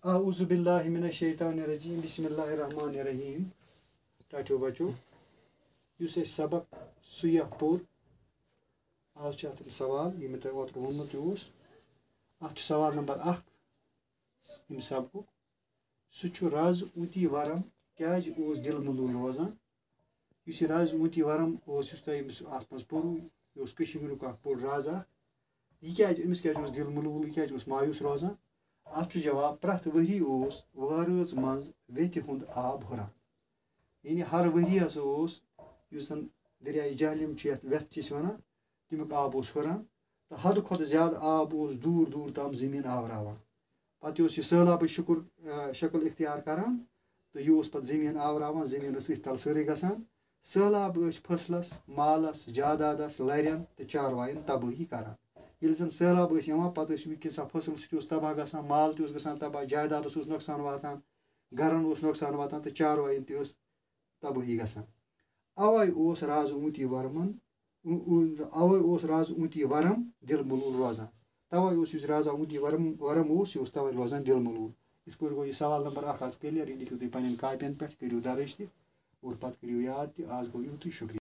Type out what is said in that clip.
आऊज़ु बिल्लाहि मिनश शैतानिर रजीम बिस्मिल्लाहिर रहमानिर रहीम। टाठियो बचो युस सबक सुयह पोर आज सवाल ये मे ओत वोनमुत सवाल नंबर 1 इन सबक सह रज ऊती वरम क्या दिल मलूल रोजान युस रज ऊती वरम अत मज पोरू यह कश्मीरुक पोड़ रज अमिस क्या दिल मलूल यह क्या मायूस रोजान अत जवाब प्रथ वरी वारज मज वेथ हुंद आब हुरान यानी हर वरी हसा दरियाए जहलिम वेथ वनान तमिक आब हुरान तो हद खुद ज्यादा आब दूर दूर तम जमीन आवरावान पत् यह सैलाब शक्ल इख्तियार करान तो यह पे जमीन आवरावान जमीन तल सारे गसान सैलाब फसलस मालस जायदादस लरन तो चारवायन तबाही करान ये जन सैलाब पे वह फसल सह तबाह गसान माल तबाह तबाह जायदादस नुकसान वातान गरन नुकसान वातान तो चारवायन तबाही गसान अवै रज ऊती वरमन अवै रज ऊती वरम दिल मलूल रोजान तवै रजा ऊती वरम यह तवै रोजान दिल मलूल इत पे गो यह सवाल नंबर 1 आज क्लियर। यह लिखियो तुम पे कापियन पे करो दर्ज और पे करो याद आज गो यूत शुक्रिया।